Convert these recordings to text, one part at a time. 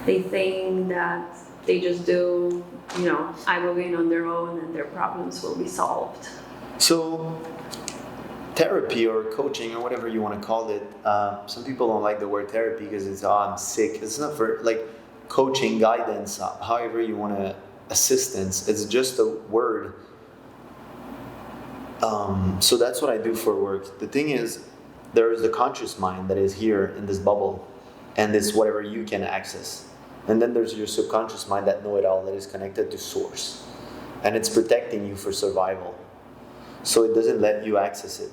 they think that they just do, ibogaine on their own and their problems will be solved. So therapy or coaching or whatever you want to call it, some people don't like the word therapy because it's, I'm sick. It's not for like coaching, guidance, however you want to, assistance. It's just a word. So that's what I do for work. The thing is, there is the conscious mind that is here in this bubble, and it's whatever you can access. And then there's your subconscious mind, that know-it-all, that is connected to source. And it's protecting you for survival. So it doesn't let you access it.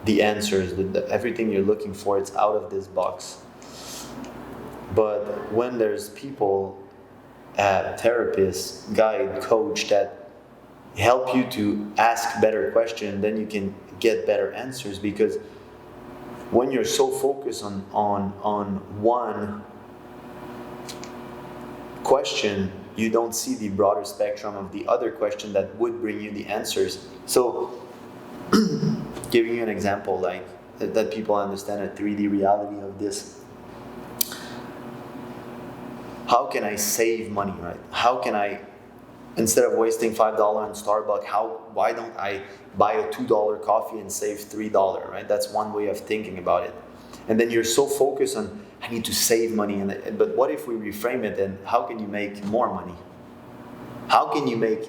The answers, everything you're looking for, it's out of this box. But when there's people, therapists, guide, coach, that help you to ask better questions, then you can get better answers. Because when you're so focused on one question, you don't see the broader spectrum of the other question that would bring you the answers. So, giving you an example, like that people understand a 3D reality of this. How can I save money, right? How can I, instead of wasting $5 on Starbucks, why don't I buy a $2 coffee and save $3, right? That's one way of thinking about it. And then you're so focused on, I need to save money, but what if we reframe it, and how can you make more money? How can you make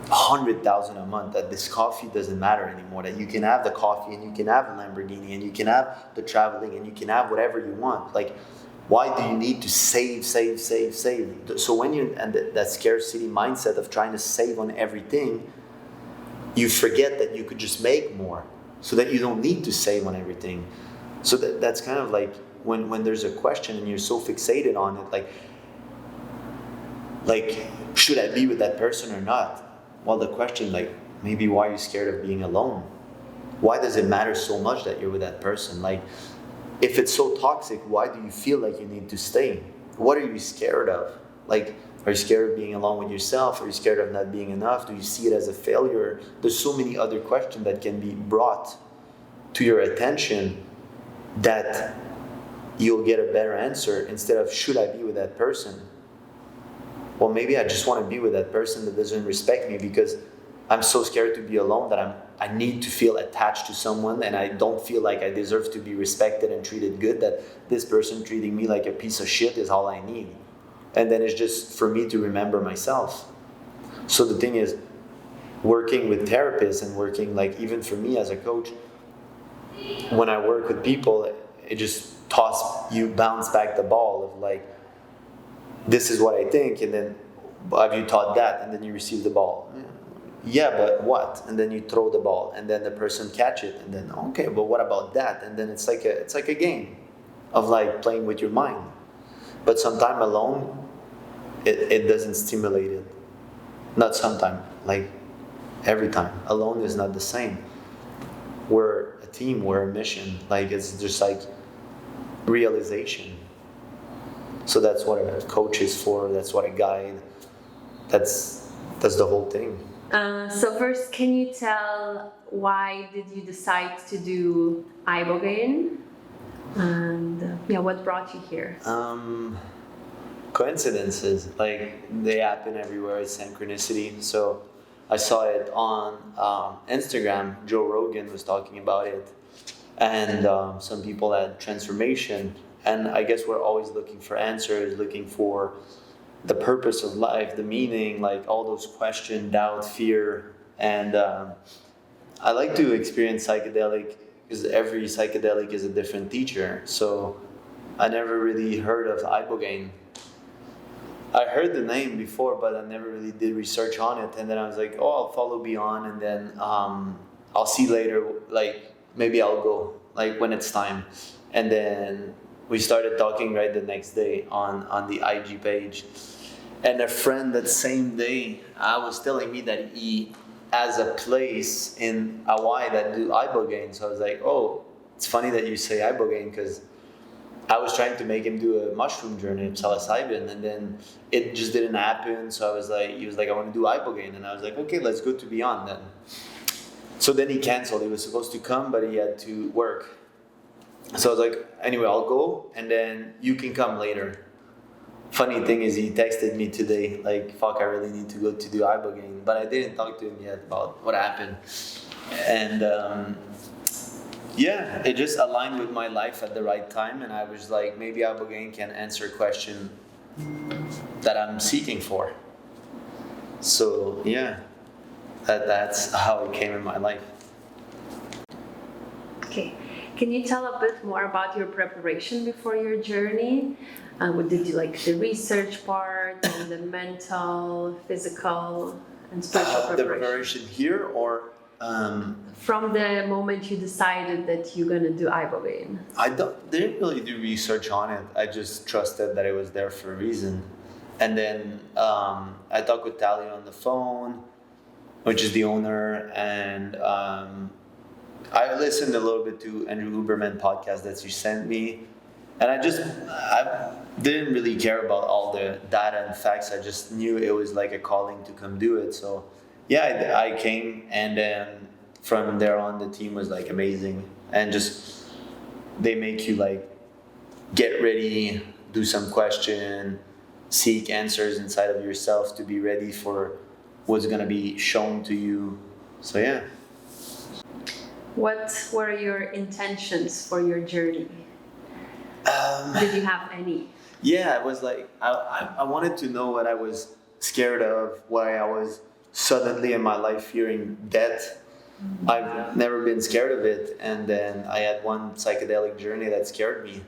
$100,000 a month that this coffee doesn't matter anymore, that you can have the coffee and you can have a Lamborghini and you can have the traveling and you can have whatever you want? Like, why do you need to save? So when you're in that scarcity mindset of trying to save on everything, you forget that you could just make more, so that you don't need to save on everything. So that's kind of like when there's a question and you're so fixated on it, like should I be with that person or not? Well, the question, like, maybe why are you scared of being alone? Why does it matter so much that you're with that person? Like, if it's so toxic, why do you feel like you need to stay? What are you scared of? Like, are you scared of being alone with yourself? Are you scared of not being enough? Do you see it as a failure? There's so many other questions that can be brought to your attention that you'll get a better answer instead of, should I be with that person? Well, maybe I just want to be with that person that doesn't respect me because I'm so scared to be alone that I need to feel attached to someone, and I don't feel like I deserve to be respected and treated good, that this person treating me like a piece of shit is all I need. And then it's just for me to remember myself. So the thing is, working with therapists and working, like, even for me as a coach, when I work with people, it just bounce back the ball of like, this is what I think, and then have you taught that? And then you receive the ball. Yeah, but what? And then you throw the ball, and then the person catch it, and then okay, but what about that? And then it's like a game of like playing with your mind. But sometime alone, it doesn't stimulate it. Not sometime, like every time. Alone is not the same. We're a team, we're a mission. Like, it's just like realization. So that's what a coach is for. That's what a guide. That's the whole thing. So first, can you tell why did you decide to do ibogaine? And what brought you here? Coincidences, like, they happen everywhere. It's synchronicity. So I saw it on Instagram. Joe Rogan was talking about it, and some people had transformation. And I guess we're always looking for answers, looking for the purpose of life, the meaning, like all those questions, doubt, fear. And I like to experience psychedelic because every psychedelic is a different teacher. So I never really heard of ibogaine. I heard the name before, but I never really did research on it. And then I was like, oh, I'll follow Beond, and then I'll see later, like, maybe I'll go, like, when it's time. And then we started talking right the next day on the IG page. And a friend that same day was telling me that he has a place in Hawaii that do ibogaine. So I was like, oh, it's funny that you say ibogaine, because I was trying to make him do a mushroom journey of psilocybin, and then it just didn't happen. So he was like, I want to do ibogaine. And I was like, okay, let's go to Beond then. So then he canceled. He was supposed to come, but he had to work. So I was like, anyway, I'll go, and then you can come later. Funny thing is, he texted me today, like, fuck, I really need to go to do ibogaine, but I didn't talk to him yet about what happened. And yeah, it just aligned with my life at the right time, and I was like, maybe ibogaine can answer a question that I'm seeking for. So yeah, that's how it came in my life. Okay. Can you tell a bit more about your preparation before your journey? What did you like the research part and the mental, physical, and spiritual The preparation? preparation here, or From the moment you decided that you're gonna do ibogaine. didn't really do research on it. I just trusted that it was there for a reason. And then I talked with Tali on the phone, which is the owner, and I listened a little bit to Andrew Huberman podcast that you sent me, and I didn't really care about all the data and facts. I just knew it was like a calling to come do it. So yeah, I came, and then from there on, the team was like amazing, and just they make you like get ready, do some question, seek answers inside of yourself to be ready for what's gonna be shown to you. So yeah. What were your intentions for your journey? Did you have any? Yeah, it was like I wanted to know what I was scared of, why I was suddenly in my life fearing death. I've never been scared of it, and then I had one psychedelic journey that scared me.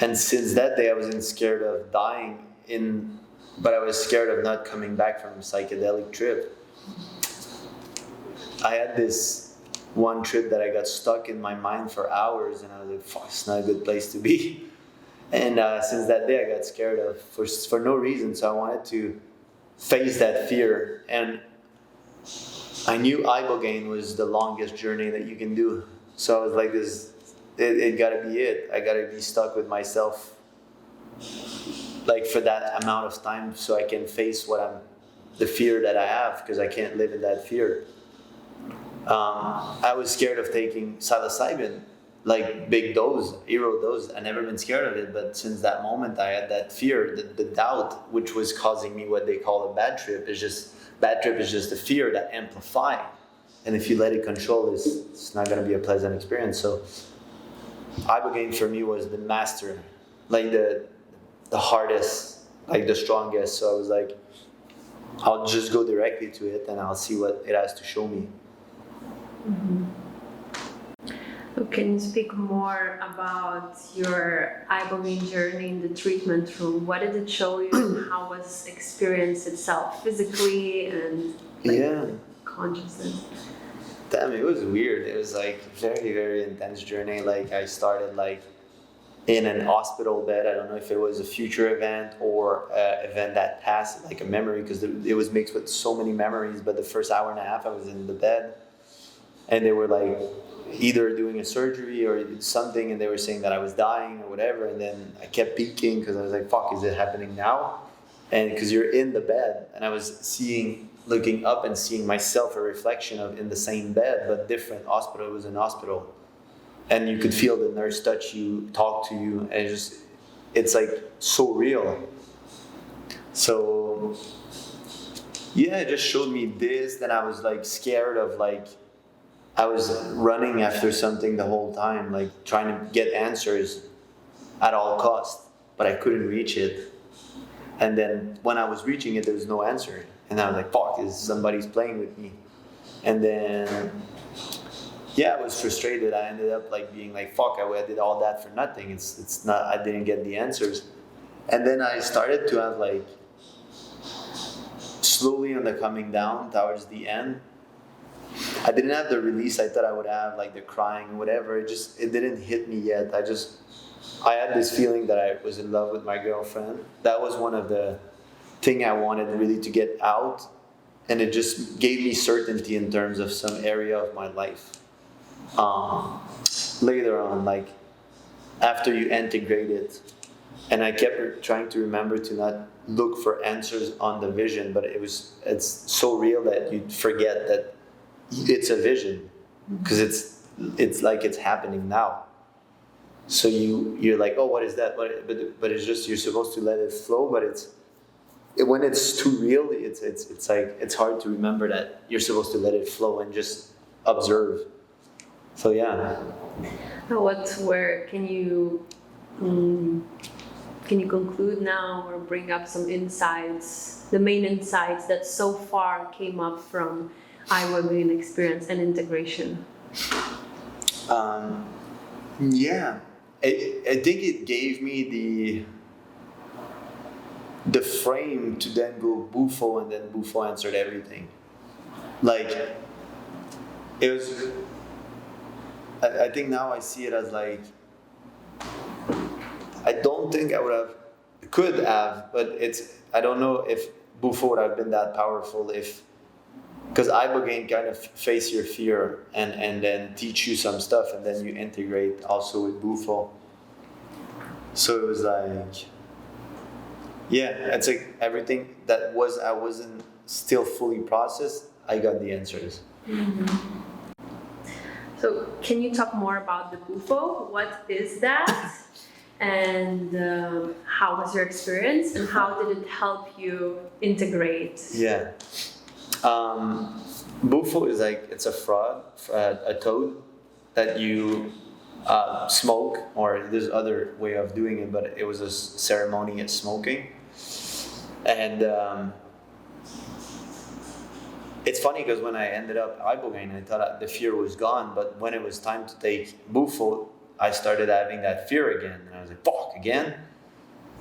And since that day, I wasn't scared of dying, but I was scared of not coming back from a psychedelic trip. I had this one trip that I got stuck in my mind for hours, and I was like, fuck, it's not a good place to be. And since that day, I got scared of for no reason. So I wanted to face that fear, and I knew ibogaine was the longest journey that you can do. So I was like, it gotta be it. I gotta be stuck with myself, like for that amount of time, so I can face the fear that I have, because I can't live in that fear. I was scared of taking psilocybin, like big dose, hero dose. I never been scared of it, but since that moment, I had that fear, the doubt, which was causing me what they call a bad trip. Bad trip is just a fear that amplify, and if you let it control, it's not going to be a pleasant experience. So, ibogaine for me was the master, like the hardest, like the strongest. So I was like, I'll just go directly to it, and I'll see what it has to show me. Mm-hmm. Can you speak more about your ibogaine journey in the treatment room? What did it show you, and how was the experience itself, physically and consciousness? Damn, it was weird. It was like very, very intense journey. Like I started like in an hospital bed. I don't know if it was a future event or an event that passed, like a memory, because it was mixed with so many memories. But the first hour and a half, I was in the bed, and they were like either doing a surgery or something, and they were saying that I was dying or whatever. And then I kept peeking because I was like, fuck, is it happening now? And because you're in the bed, and I was looking up and seeing myself, a reflection of in the same bed but different hospital. It was an hospital, and you could feel the nurse touch you, talk to you, and it's like so real. So yeah, it just showed me this. Then I was like scared of, like, I was running after something the whole time, like trying to get answers at all costs, but I couldn't reach it. And then when I was reaching it, there was no answer. And I was like, fuck, somebody's playing with me. And then, yeah, I was frustrated. I ended up like being like, fuck, I did all that for nothing. It's not, I didn't get the answers. And then I started to have like, slowly on the coming down towards the end, I didn't have the release I thought I would have, like the crying or whatever. It didn't hit me yet. I had this feeling that I was in love with my girlfriend. That was one of the thing I wanted really to get out. And it just gave me certainty in terms of some area of my life. Later on, like after you integrate it, and I kept trying to remember to not look for answers on the vision, but it's so real that you forget that it's a vision, because it's like it's happening now. So you're like, oh, what is that? But it's just, you're supposed to let it flow. But when it's too real, it's like, it's hard to remember that you're supposed to let it flow and just observe. So yeah. Can you conclude now or bring up some insights, the main insights that so far came up from ibogaine experience and integration? Yeah, I think it gave me the frame to then go Bufo, and then Bufo answered everything. Like, it was, I think now I see it as like, I don't think I could have, but I don't know if Bufo would have been that powerful because ibogaine kind of face your fear and then teach you some stuff, and then you integrate also with Bufo. So it was like, yeah, it's like everything that I wasn't still fully processed, I got the answers. Mm-hmm. So can you talk more about the Bufo? What is that? And how was your experience, and how did it help you integrate? Yeah. Bufo is like, it's a toad that you smoke, or there's other way of doing it, but it was a ceremony at smoking. And it's funny because when I ended up ibogaine, I thought the fear was gone, but when it was time to take Bufo, I started having that fear again, and I was like, fuck, again?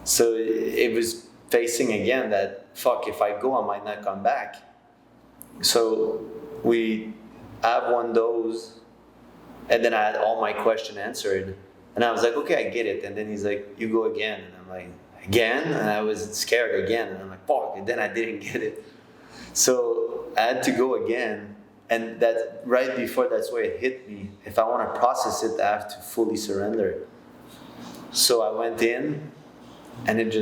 So it was facing again that, fuck, if I go, I might not come back. So we have one dose, and then I had all my question answered, and I was like, okay, I get it. And then he's like, you go again, and I'm like, again? And I was scared again, and I'm like, fuck, and then I didn't get it. So I had to go again. And that right before, that's where it hit me. If I want to process it, I have to fully surrender. So I went in, and it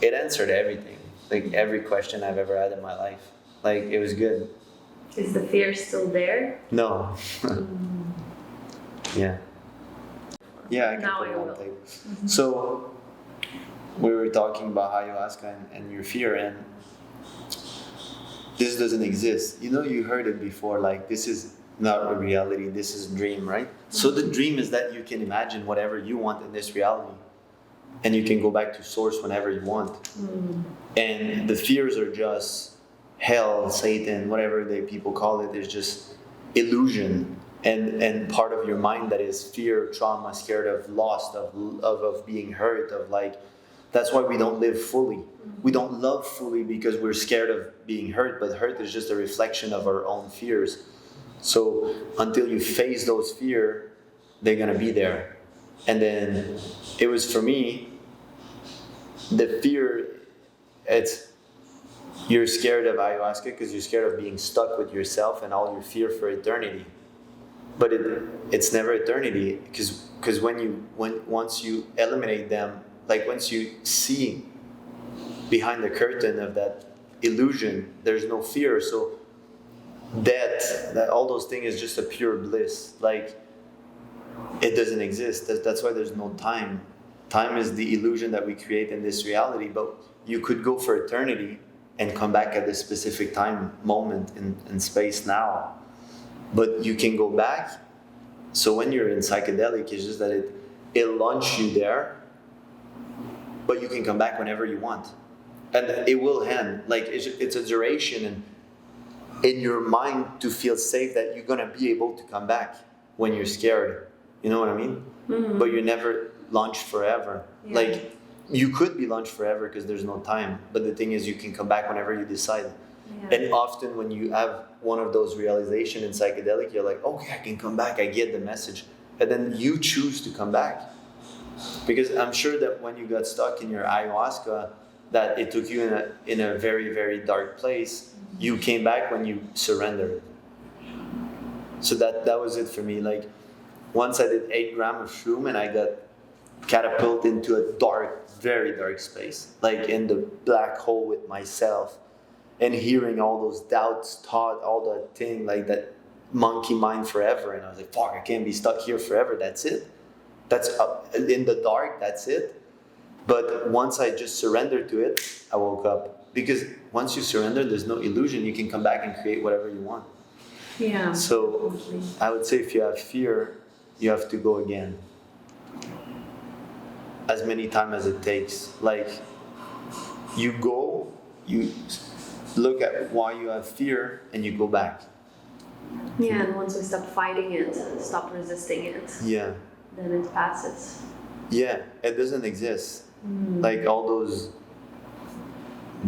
answered everything. Like every question I've ever had in my life. Like, it was good. Is the fear still there? No. Yeah. Yeah, I can now put I it on will. tape. Mm-hmm. So we were talking about ayahuasca and your fear, and this doesn't exist. You heard it before, like, this is not a reality, this is a dream, right? So the dream is that you can imagine whatever you want in this reality, and you can go back to source whenever you want. And the fears are just hell, Satan, whatever people call it, is just illusion and part of your mind that is fear, trauma, scared of loss, of being hurt, of like, that's why we don't live fully. We don't love fully because we're scared of being hurt, but hurt is just a reflection of our own fears. So until you face those fears, they're gonna be there. And then it was, for me, the fear, you're scared of ayahuasca because you're scared of being stuck with yourself and all your fear for eternity. But it's never eternity, because once you eliminate them, like once you see behind the curtain of that illusion, there's no fear. So that all those things is just a pure bliss. Like, it doesn't exist. That's why there's no time. Time is the illusion that we create in this reality. But you could go for eternity and come back at this specific time moment in space now. But you can go back. So when you're in psychedelic, it's just that it'll launch you there, but you can come back whenever you want. And it will end. Like, it's a duration and in your mind to feel safe that you're going to be able to come back when you're scared. You know what I mean? Mm-hmm. But you're never launched forever. Yeah. Like, you could be launched forever because there's no time. But the thing is, you can come back whenever you decide. Yeah. And often when you have one of those realizations in psychedelic, you're like, okay, I can come back. I get the message. And then you choose to come back. Because I'm sure that when you got stuck in your ayahuasca, that it took you in a very, very dark place, you came back when you surrendered. So that was it for me. Like, once I did 8 grams of shroom and I got catapulted into a dark, very dark space, like in the black hole with myself, and hearing all those doubts, thought, all that thing, like that monkey mind forever. And I was like, fuck, I can't be stuck here forever. That's it. That's in the dark, that's it. But once I just surrendered to it, I woke up. Because once you surrender, there's no illusion. You can come back and create whatever you want. Yeah. So Absolutely. I would say if you have fear, you have to go again. As many times as it takes. Like, you go, you look at why you have fear, and you go back. Yeah, and once we stop fighting it, stop resisting it, Yeah. then it passes. Yeah, it doesn't exist. Like all those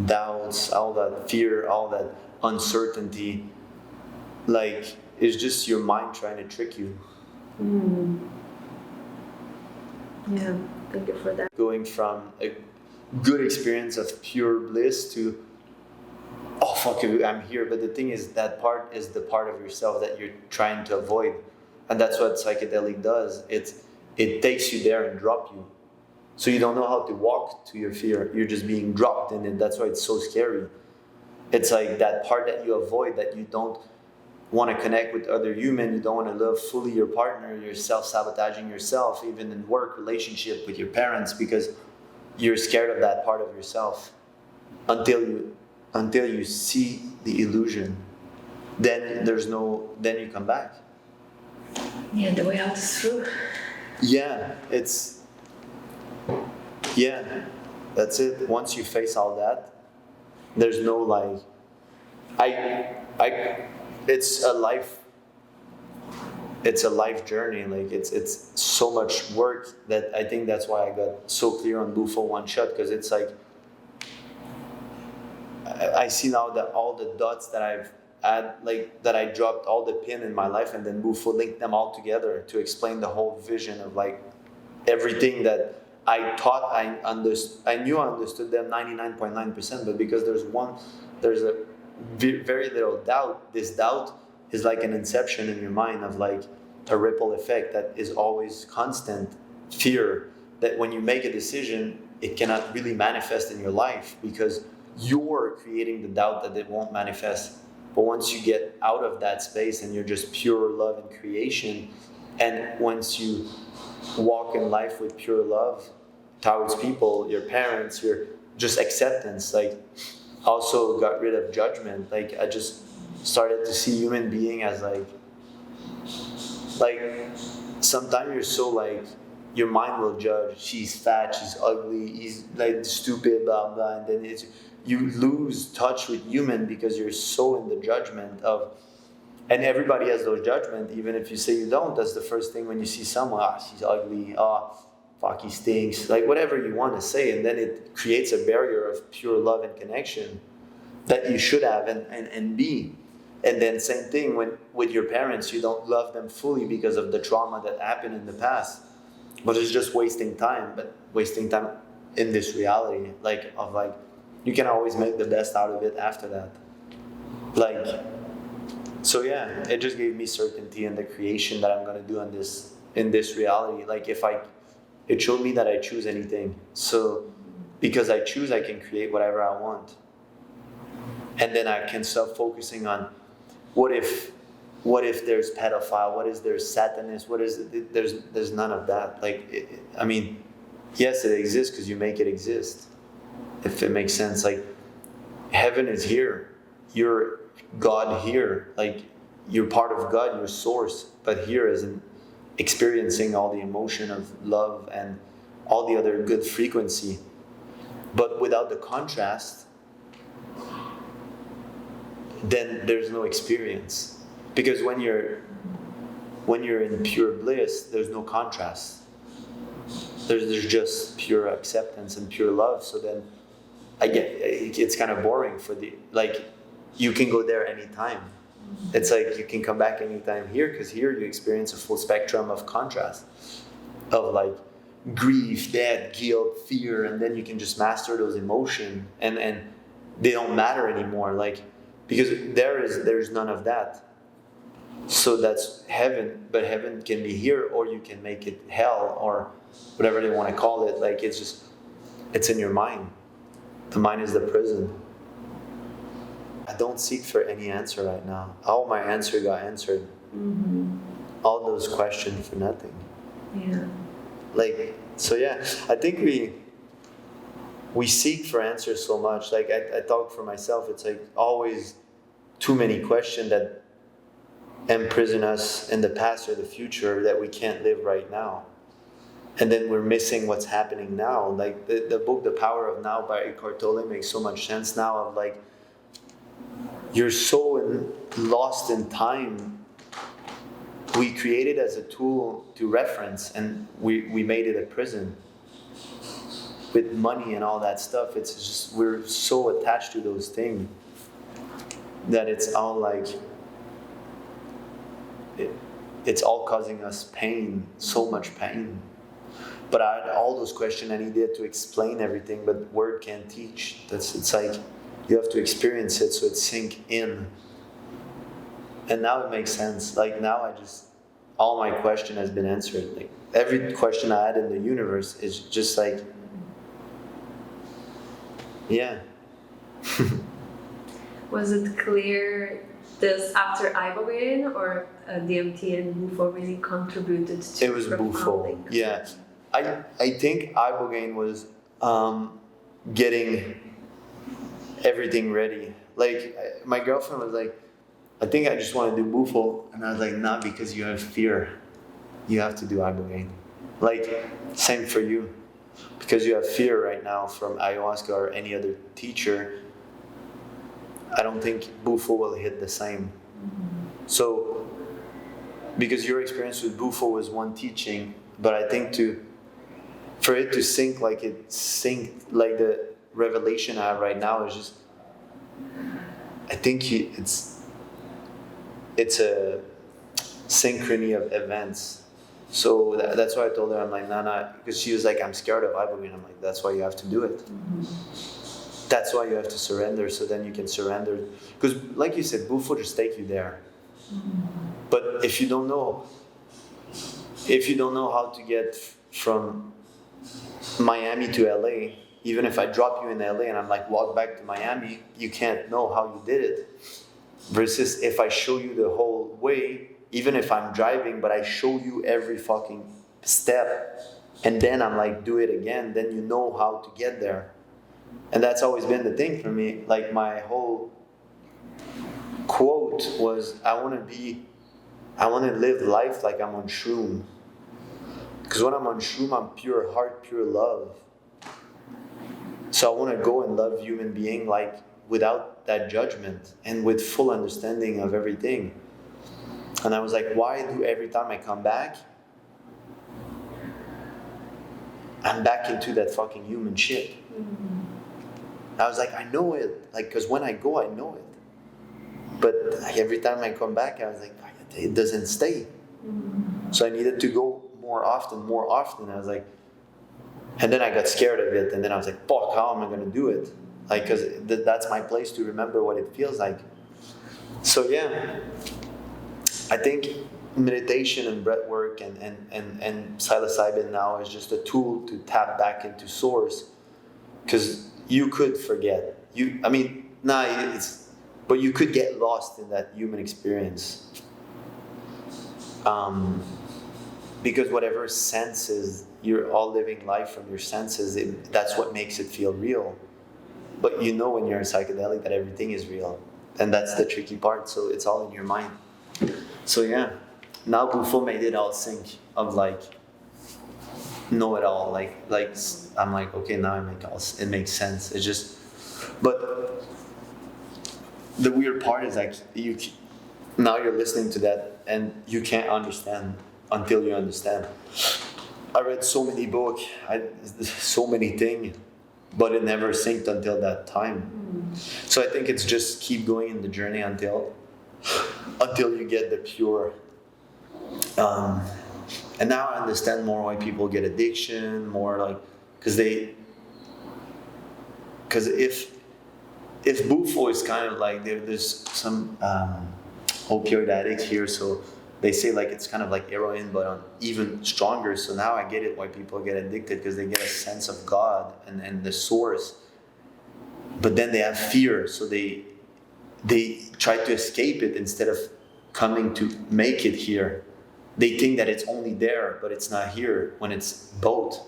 doubts, all that fear, all that uncertainty, like it's just your mind trying to trick you. Yeah, thank you for that. Going from a good experience of pure bliss to, oh fuck it, I'm here. But the thing is, that part is the part of yourself that you're trying to avoid, and that's what psychedelic does. It takes you there and drop you. So you don't know how to walk to your fear. You're just being dropped in it. That's why it's so scary. It's like that part that you avoid, that you don't want to connect with other human. You don't want to love fully your partner. You're self-sabotaging yourself, even in work, relationship with your parents, because you're scared of that part of yourself until you see the illusion. Then you come back. Yeah, the way out is through. Yeah, that's it. Once you face all that, there's no like, it's a life journey. Like it's so much work that I think that's why I got so clear on Bufo one shot, because it's like, I see now that all the dots that I've had, like that I dropped all the pin in my life, and then Bufo linked them all together to explain the whole vision of like everything that I thought I understood. I knew I understood them 99.9%, but because there's a very little doubt. This doubt is like an inception in your mind of like a ripple effect that is always constant. Fear that when you make a decision, it cannot really manifest in your life because you're creating the doubt that it won't manifest. But once you get out of that space and you're just pure love and creation, and once you walk in life with pure love towards people, your parents, your just acceptance, like also got rid of judgment. Like I just started to see human being as like sometimes you're so like, your mind will judge, she's fat, she's ugly, he's like stupid, blah blah, and then you lose touch with human because you're so in the judgment of, and everybody has those judgments, even if you say you don't. That's the first thing when you see someone, she's ugly, fuck, he stinks, like whatever you want to say, and then it creates a barrier of pure love and connection that you should have and be. And then same thing with your parents, you don't love them fully because of the trauma that happened in the past, but it's just wasting time in this reality, like of like, you can always make the best out of it after that. Like, so yeah, it just gave me certainty in the creation that I'm gonna do in this reality. Like it showed me that I choose anything. So because I choose, I can create whatever I want. And then I can stop focusing on what if there's pedophile, what is there satanist, what is it? There's none of that. Like I mean, yes, it exists because you make it exist. If it makes sense, like heaven is here, you're God here, like you're part of God, your source, but here is experiencing all the emotion of love and all the other good frequency, but without the contrast, then there's no experience. Because when you're in pure bliss, there's no contrast. There's just pure acceptance and pure love. So then it's kind of boring like you can go there anytime. It's like you can come back anytime here, because here you experience a full spectrum of contrast of like grief, death, guilt, fear, and then you can just master those emotions and they don't matter anymore, like because there's none of that. So that's heaven, but heaven can be here, or you can make it hell, or whatever they want to call it. Like it's in your mind. The mind is the prison. I don't seek for any answer right now. All my answer got answered. Mm-hmm. All those questions for nothing. Yeah. Like, so yeah, I think we seek for answers so much. Like I talk for myself, it's like always too many questions that imprison us in the past or the future that we can't live right now. And then we're missing what's happening now. Like the book The Power of Now by Eckhart Tolle makes so much sense now of like, you're so lost in time. We created as a tool to reference, and we made it a prison with money and all that stuff. It's just, we're so attached to those things that it's all like, it's all causing us pain, so much pain. But I had all those questions I needed to explain everything, but word can't teach. It's like, you have to experience it so it sink in. And now it makes sense. Like now all my question has been answered. Like every question I had in the universe is just like, yeah. Was it clear this after ibogaine, or DMT and bufo really contributed to it? Was bufo, yeah. I think ibogaine was getting everything ready. Like my girlfriend was like, I think I just want to do bufo, and I was like, nah, because you have fear, you have to do ibogaine. Like same for you, because you have fear right now from ayahuasca or any other teacher. I don't think bufo will hit the same. So because your experience with bufo was one teaching, but I think for it to sink like it synced, like the revelation I have right now is just, I think it's a synchrony of events. So that's why I told her, I'm like, nah, because she was like, I'm scared of ibogaine. I'm like, that's why you have to do it. That's why you have to surrender, so then you can surrender. Because like you said, bufo just take you there. But if you don't know how to get from Miami to LA, even if I drop you in LA and I'm like, walk back to Miami, you can't know how you did it. Versus if I show you the whole way, even if I'm driving, but I show you every fucking step, and then I'm like, do it again, then you know how to get there. And that's always been the thing for me. Like my whole quote was, I want to live life like I'm on shroom. Because when I'm on shroom, I'm pure heart, pure love. So I want to go and love human being like without that judgment and with full understanding of everything. And I was like, why do every time I come back, I'm back into that fucking human shit? I was like, I know it. Like, because when I go, I know it. But like, every time I come back, I was like, it doesn't stay. So I needed to go more often. I was like, and then I got scared of it. And then I was like, fuck, how am I going to do it? Like, because that's my place to remember what it feels like. So yeah, I think meditation and breath work and psilocybin now is just a tool to tap back into source. Because you could forget. But you could get lost in that human experience. Because whatever senses, you're all living life from your senses, that's what makes it feel real. But you know when you're a psychedelic that everything is real. And that's the tricky part, so it's all in your mind. So yeah, now bufo made it all sync of like, know it all. Like I'm like, okay, now it makes sense. It's just, but the weird part is like, now you're listening to that and you can't understand until you understand. I read so many books, so many things, but it never synced until that time. So I think it's just keep going in the journey until you get the pure. And now I understand more why people get addiction, more like, because if bufo is kind of like, there's some opioid addicts here, so they say like it's kind of like heroin, but even stronger. So now I get it why people get addicted, because they get a sense of God and the source. But then they have fear, so they try to escape it instead of coming to make it here. they think that it's only there, but it's not here when it's both.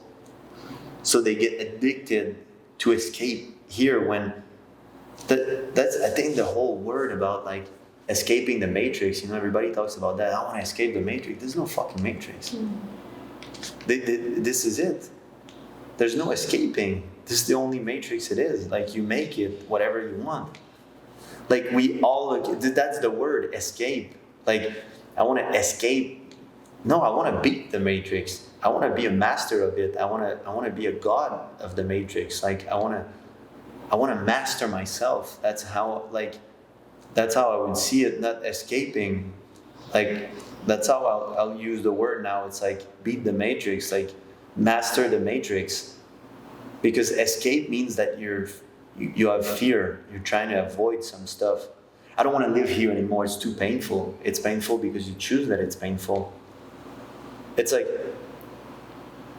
So they get addicted to escape here when that's I think the whole word about like escaping the matrix. Everybody talks about that. I want to escape the matrix. There's no fucking matrix. This is it. There's no escaping. This is the only matrix it is. Like you make it whatever you want. Like we all, that's the word, escape. Like I want to escape. No, I want to beat the matrix. I want to be a master of it. I want to be a god of the matrix. Like I want to master myself. That's how I would see it, not escaping. Like that's how I'll use the word now. It's like beat the matrix, like master the matrix. Because escape means that you have fear. You're trying to avoid some stuff. I don't want to live here anymore. It's too painful. It's painful because you choose that it's painful. It's like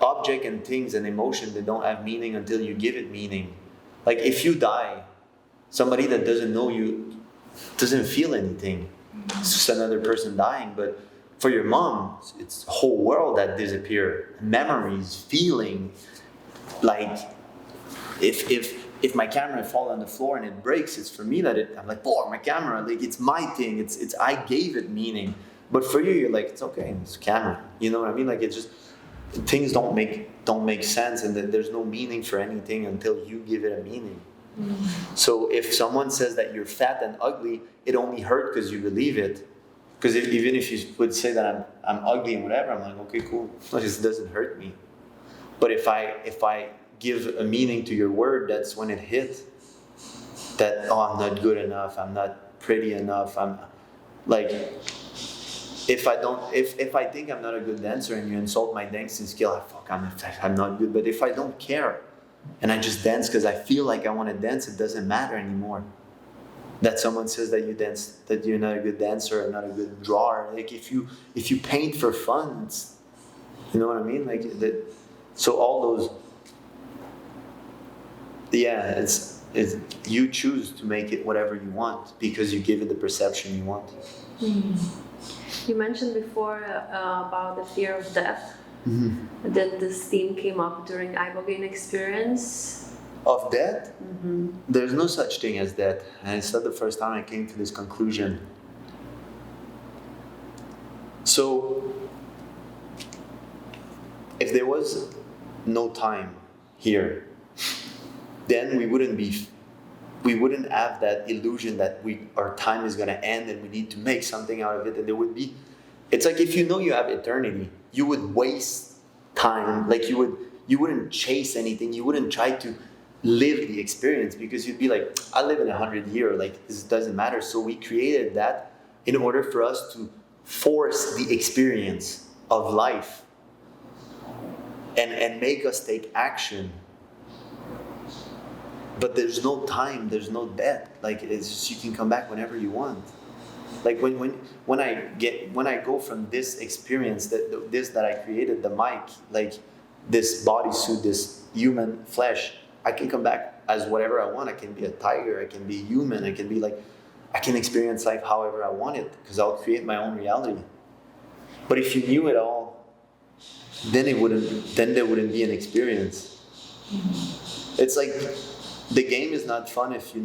object and things and emotion, they don't have meaning until you give it meaning. Like if you die, somebody that doesn't know you doesn't feel anything. It's just another person dying. But for your mom, it's a whole world that disappear. Memories, feeling. Like if my camera fall on the floor and it breaks, it's for me that I'm like, oh, my camera, like it's my thing. It's I gave it meaning. But for you, you're like, it's okay, it's a camera. You know what I mean? Like it's just things don't make sense, and there's no meaning for anything until you give it a meaning. So if someone says that you're fat and ugly, it only hurt because you believe it. Because even if you would say that I'm ugly and whatever, I'm like, okay, cool. This doesn't hurt me. But if I give a meaning to your word, that's when it hit. That, oh, I'm not good enough. I'm not pretty enough. I'm like, if I think I'm not a good dancer and you insult my dancing skill, I'm not good. But if I don't care and I just dance because I feel like I want to dance, it doesn't matter anymore. That someone says that you dance, that you're not a good dancer or not a good drawer. Like if you paint for fun, you know what I mean? Like that. So all those, it's you choose to make it whatever you want because you give it the perception you want. You mentioned before about the fear of death. Mm-hmm. That this theme came up during Ibogaine experience. Of death? Mm-hmm. There's no such thing as death. And it's not the first time I came to this conclusion. So, if there was no time here, then we wouldn't have that illusion that our time is going to end and we need to make something out of it. And there would be, it's like if you know you have eternity, you would waste time. Like you wouldn't chase anything. You wouldn't try to live the experience because you'd be like, I live in 100 years. Like this doesn't matter. So we created that in order for us to force the experience of life and make us take action. But there's no time, there's no death. Like it's just, you can come back whenever you want. Like when I go from this experience that I created, the mic, like this bodysuit, this human flesh, I can come back as whatever I want. I can be a tiger, I can be human, I can experience life however I want it because I'll create my own reality. But if you knew it all, then there wouldn't be an experience. It's like the game is not fun as a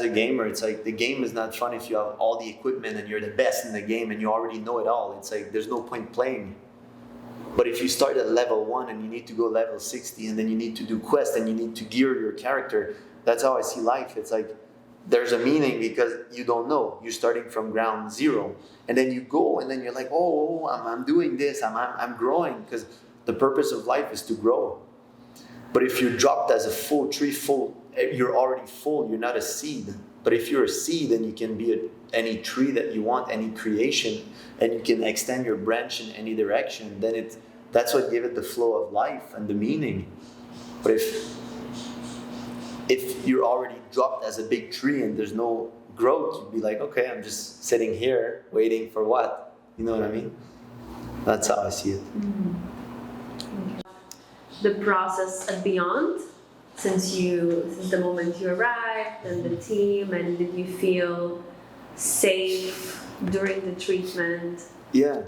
gamer, it's like the game is not fun if you have all the equipment and you're the best in the game and you already know it all. It's like there's no point playing. But if you start at level 1 and you need to go level 60 and then you need to do quests and you need to gear your character, that's how I see life. It's like there's a meaning because you don't know. You're starting from ground zero. And then you go and then you're like, oh, I'm doing this, I'm growing, because the purpose of life is to grow. But if you're dropped as a full tree, you're already full, you're not a seed. But if you're a seed, then you can be any tree that you want, any creation, and you can extend your branch in any direction. Then that's what gives it the flow of life and the meaning. But if you're already dropped as a big tree and there's no growth, you'd be like, okay, I'm just sitting here waiting for what? You know what I mean? That's how I see it. Mm-hmm. The process at Beond, since the moment you arrived and the team, and did you feel safe during the treatment? Yeah.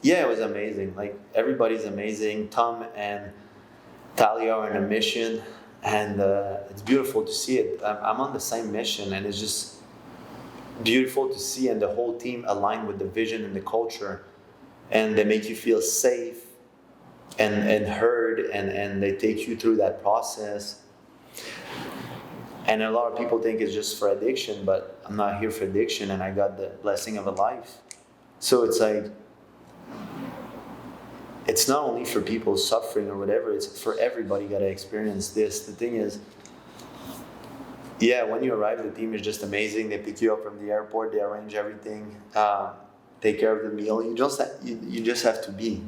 It was amazing. Like, everybody's amazing. Tom and Talia are on a mission, and it's beautiful to see it. I'm on the same mission, and it's just beautiful to see, and the whole team aligned with the vision and the culture, and they make you feel safe and heard, and they take you through that process. And a lot of people think it's just for addiction, but I'm not here for addiction, and I got the blessing of a life. So it's like, it's not only for people suffering or whatever, it's for everybody got to experience this. The thing is, when you arrive, the team is just amazing. They pick you up from the airport, they arrange everything, take care of the meal. You just have to be.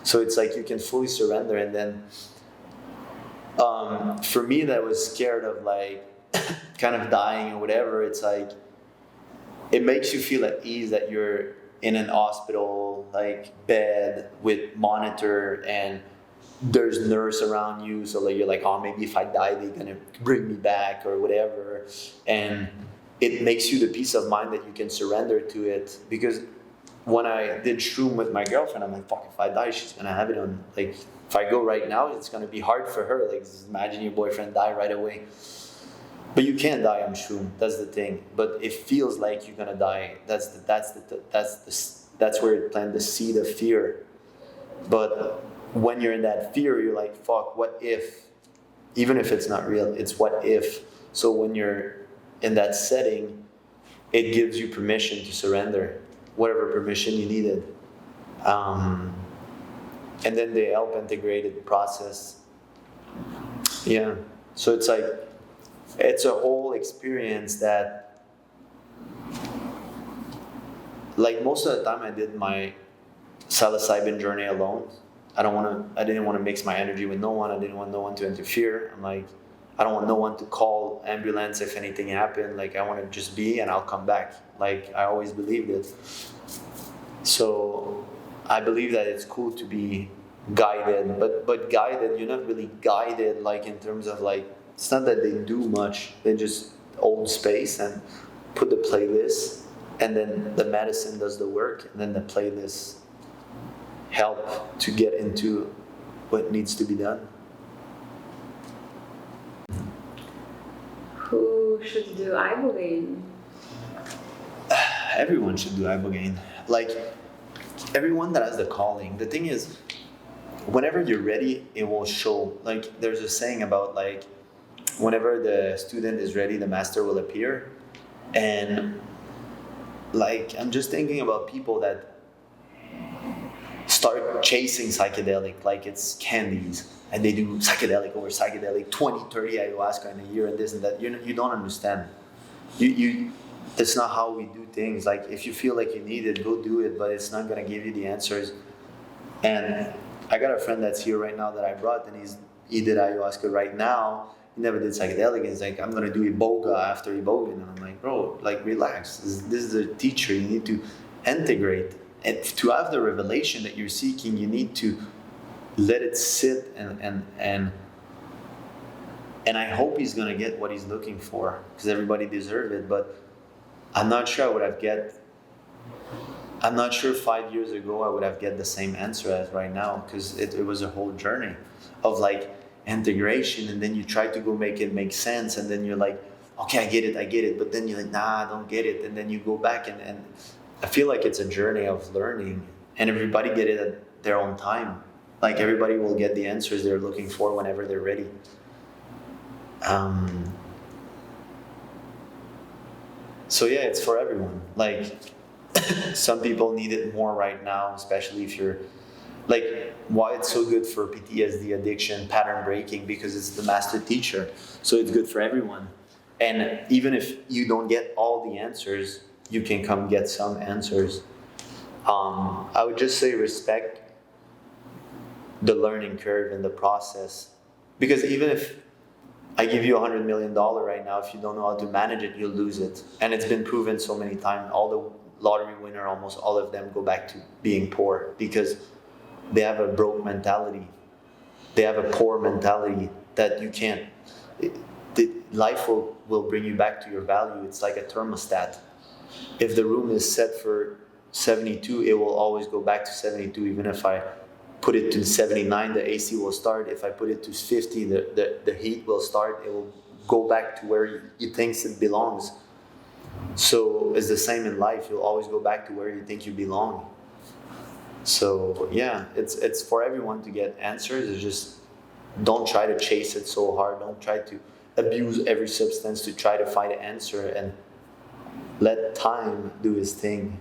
So it's like you can fully surrender. And then for me that was scared of like kind of dying or whatever, it's like it makes you feel at ease that you're in an hospital like bed with monitor and there's nurse around you, so like you're like, oh, maybe if I die they're gonna bring me back or whatever, and it makes you the peace of mind that you can surrender to it. Because when I did shroom with my girlfriend, I'm like, fuck, if I die she's gonna have it on, like if I go right now it's gonna be hard for her. Like, just imagine your boyfriend die right away. But you can't die on shroom, that's the thing. But it feels like you're gonna die. That's where it planted the seed of fear. But when you're in that fear, you're like, fuck, what if? Even if it's not real, it's what if. So when you're in that setting, it gives you permission to surrender, whatever permission you needed. And then they help integrate the process. Yeah. So it's like, it's a whole experience that, like most of the time I did my psilocybin journey alone. I didn't want to mix my energy with no one. I didn't want no one to interfere. I'm like, I don't want no one to call ambulance if anything happened. Like, I want to just be and I'll come back. Like, I always believed it. So I believe that it's cool to be guided, but guided, you're not really guided like in terms of like, it's not that they do much. They just hold space and put the playlist, and then the medicine does the work, and then the playlist help to get into what needs to be done. Who should do ibogaine? Everyone should do ibogaine. Like, everyone that has the calling. The thing is, whenever you're ready, it will show. Like, there's a saying about like, whenever the student is ready, the master will appear. And like, I'm just thinking about people that start chasing psychedelic like it's candies, and they do psychedelic over psychedelic, 20, 30 ayahuasca in a year and this and that. You don't understand. That's not how we do things. Like, if you feel like you need it, go do it, but it's not gonna give you the answers. And I got a friend that's here right now that I brought, and he did ayahuasca right now. He never did psychedelic. He's like, I'm gonna do iboga after iboga, and I'm like, bro, like, relax. This is a teacher. You need to integrate, and to have the revelation that you're seeking, you need to let it sit and I hope he's gonna get what he's looking for, because everybody deserves it. But I'm not sure I would have I'm not sure 5 years ago I would have get the same answer as right now, because it was a whole journey of like integration, and then you try to go make it make sense, and then you're like, okay, I get it, but then you're like, nah, I don't get it, and then you go back, and I feel like it's a journey of learning, and everybody get it at their own time. Like, everybody will get the answers they're looking for whenever they're ready. So yeah, it's for everyone. Like, some people need it more right now, especially if you're like, why it's so good for PTSD, addiction, pattern breaking, because it's the master teacher. So it's good for everyone. And even if you don't get all the answers, you can come get some answers. I would just say respect the learning curve and the process. Because even if I give you $100 million right now, if you don't know how to manage it, you'll lose it. And it's been proven so many times. All the lottery winner, almost all of them, go back to being poor because they have a broke mentality. They have a poor mentality that you can't. Life will bring you back to your value. It's like a thermostat. if the room is set for 72, it will always go back to 72. Even if I put it to 79, the AC will start. If I put it to 50, the heat will start. It will go back to where it thinks it belongs. So it's the same in life. You'll always go back to where you think you belong. So yeah, it's for everyone to get answers. It's just don't try to chase it so hard. Don't try to abuse every substance to try to find an answer, and let time do its thing.